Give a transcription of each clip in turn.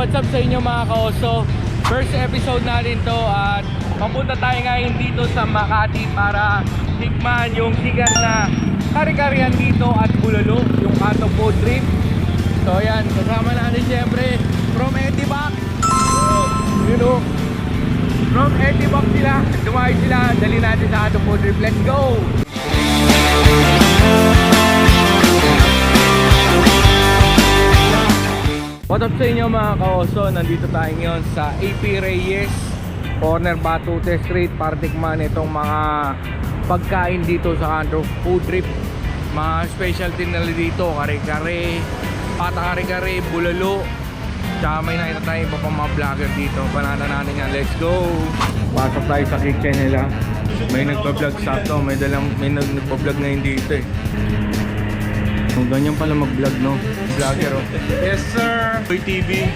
what's up sa inyo mga kaoso? First episode natin to at papunta tayo ngayon dito sa Makati para tikman yung sikat na kare-karehan dito at bulalo, yung Kanto Food Trip. So yan, kasama natin syempre from Etibac. You know, from Etibac sila, dumayo sila, dali natin sa Kanto Food Trip. Let's go! What up sa inyo mga kaoso? Nandito tayo ngayon sa AP Reyes Corner Batute Street para tikman itong mga pagkain dito sa Kanto Food Trip. Mga specialty nila dito, kare-kare, pata kare-kare, bulalo. Tsaka may nakita tayo iba pang mga vlogger dito. Banana natin yan, let's go! Pasok tayo sa kitchen nila. May nagpa-vlog sakto, may nagpa-vlog ngayon dito eh. So, ganyan pala mag-vlog, no? Vlogger, oh. Yes, sir! Boy TV,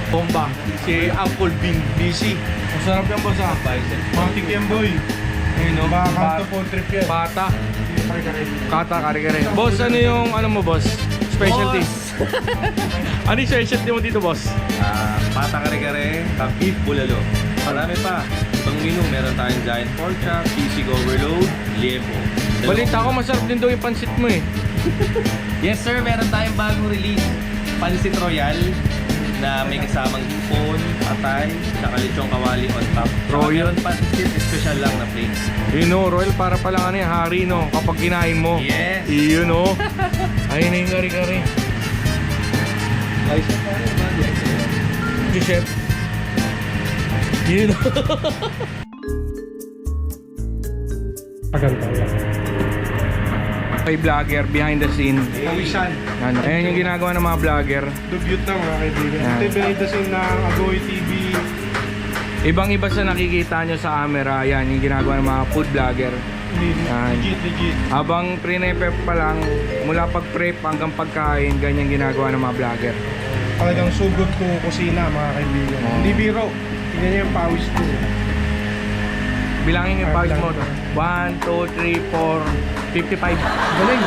bomba. Si Uncle Bean, DC. Masarap yan, boss, ha? Matik yan, boy. Ayun, no? Kanto Food Trip yan. Bata. Kata, kare-kare. Boss, ano yung, ano mo, boss? Specialty. Ano yung specialty mo dito, boss? Pata kare-kare, beef bulalo. Marami pa. Ibang menu, meron tayong giant pork chop, sisig overload, liempo. Balita ko, masarap din daw yung pansit mo, eh. Yes sir, meron tayong bagong release. Pansit Royal na may kasamang hipon, patay, saka lechong kawali on top. Royal? Meron pansit special lang na plates. You know, Royal, para palang ano yung hari, no? Kapag kinain mo. Yes! Iyon, no? Ayun na yung kare-kare. Ayos pa rin ba? Si Chef. Yun, no? May vlogger behind the scene. Kawisan. Ano? Ayan yung ginagawa ng mga vlogger. Debut na mga kaibigan. Yan. Ito yung behind the scene ng Agoy TV. Ibang-iba sa nakikita nyo sa camera. Yan yung ginagawa ng mga food vlogger. Yan. Legit. Habang pre-prep pa lang, mula pag-prep hanggang pagkain, ganyan ginagawa ng mga vlogger. Talagang sugod ko kusina mga kaibigan. Oh. Hindi biro. Tingnan niyo yung pawis ko. Bilangin yung pawis mo. 1, 2, 3, 4, 55. Galing.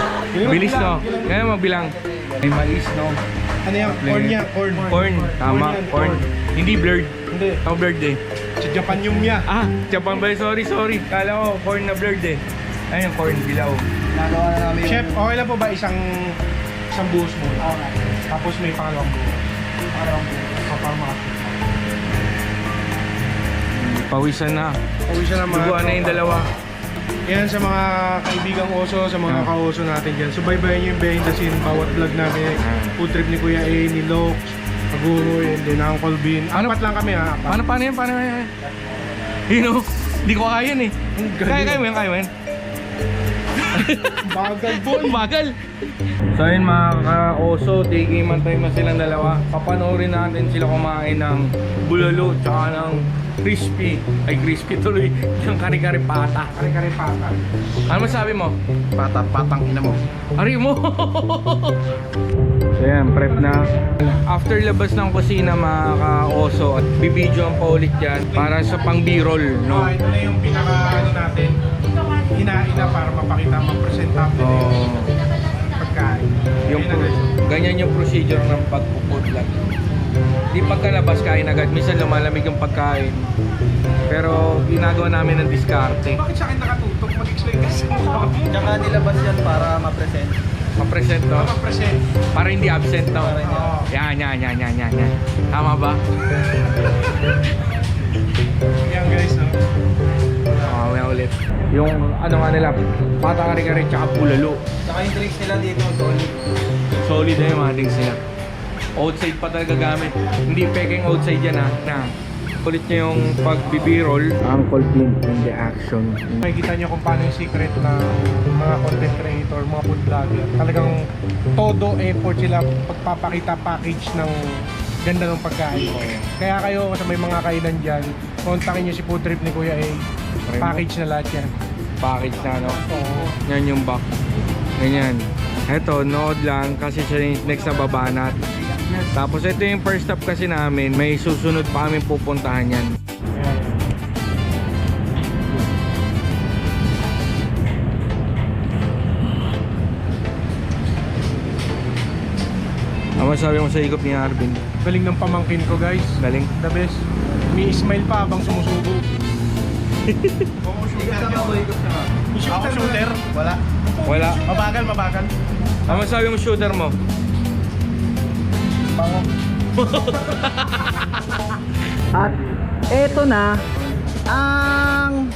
Bilis, no? Ngayon magbilang. May mais, no? Ano yan? Corn yan. Corn. Corn. Tama, yan, corn. Hindi blurred. Hindi. Ako blurred eh. Sa Japan yung miya. Ah, Japan ba? Sorry. Kala ko corn na blurred eh. Ayun yung corn, dilaw. Nagawa na namin Chef, okay lang po ba isang buhos mo? Okay. Tapos may pangalawang buhos. Para makasip. Pawisan na. Pawisan na mga Duguan na yung dalawa. Yan sa mga kaibigang oso, sa mga ka-oso natin dyan. Subaybayan nyo yung behind the scene, bawat vlog namin. Food trip ni Kuya A, ni Lox, Aguroy, and then Uncle Bean. Ano? Apat lang kami ha. Apat. Paano yan? You know, hindi ko kaya yan eh. Kaya mo yan. Bagal boy. Bagal. So ayun mga ka-oso, taking man tayo silang dalawa. Papanoorin natin sila kumain ng bulalo tsaka ng crispy tuloy yung kare-kare pata. Kare-kare pata. Ano masabi mo? patang ina mo. Ari mo. So yan, prep na. After labas ng kusina mga ka-oso, at bibidyo ang paulit yan para sa pang b-roll, no? Ito na yung pinaka ano natin. Hinaina para mapakita presentable yung pagkain. Yung Ayun na, guys. ganyan yung procedure ng pagpupudlag. Di pagkalabas kain agad, minsan lumalamig yung pagkain. Pero ginagawa namin ng diskarte. Bakit sa akin nakatutok? Mag-explain kasi. Tsaka nilabas yan para ma-present. Ma-present to. Mag-present. Para hindi absent to. Oo. Yan. Tama ba? Yan guys, no? May ulit. Yung ano nga nila, pata kare-kare tsaka bulalo. Tsaka yung drinks nila dito, solid. Solid na yung mga drinks nila. Outside pa talaga gamit. Hindi peking outside yan ha. Na, ulit nyo yung pag-b-roll. Uncle Bean in the action. Makikita nyo kung paano yung secret ng mga content creator, mga food vlogger. Talagang todo effort sila pagpapakita package ng ganda ng pagkain. Kaya kayo sa may mga kainan dyan, kontakin nyo si Food Trip ni Kuya A. Package na lahat yan. Package na, no? Oo. Yan yung back. Ganyan. Eto, nood lang kasi siya yung next na babanat. Tapos ito yung first stop kasi namin. May susunod pa kami pupuntahan yan. Ayan. Ano masabi mo sa higop ni Arvin? Galing ng pamangkin ko guys. Galing. The best. May smile pa habang sumusubo. Ako shooter? Wala. Wala. Mabagal. Ano masabi mo shooter mo? At eto na ang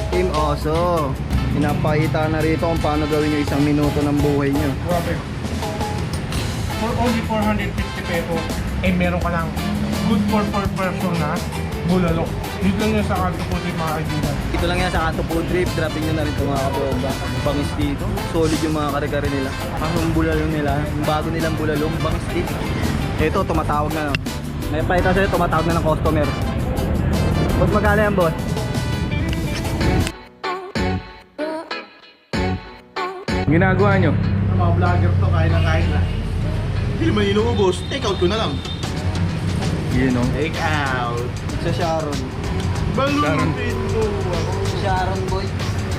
Team Oso. Pinapakita na rito kung paano gawin yung 1 minuto ng buhay nyo. Grabe. For only 450 pesos, eh meron ka lang good for per person na bulalo. Dito lang yun sa Kanto Puti mga kaibigan. Dito lang yan sa Kanto Food Trip. Dropping nyo na rin ito mga kabroba. Bangis dito. Solid yung mga kare-kare nila. Ang bulalong nila. Yung bago nilang bulalong. Bangis dito. Ito, tumatawag na. May paita sa'yo, tumatawag na ng customer. Boss, magkala yan, boss? Ginagawa nyo? Mga vlogger to, kain na. Hindi naman inuubos. Take out ko na lang. Yun o. Take out. Sa Sharon. Balulupin mo. Sa Sharon, boy.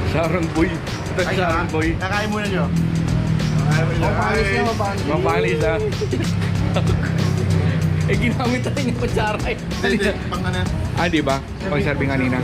Sharon Boy. Ito si Sharon Boy. Kakain muna nyo. Kakain muna. Mapalis niya, mapalis. Mapalis ha. Eh ginamit na rin yung kutsara eh. Hindi, pang ano. Ah, di ba? Pang serving kanina.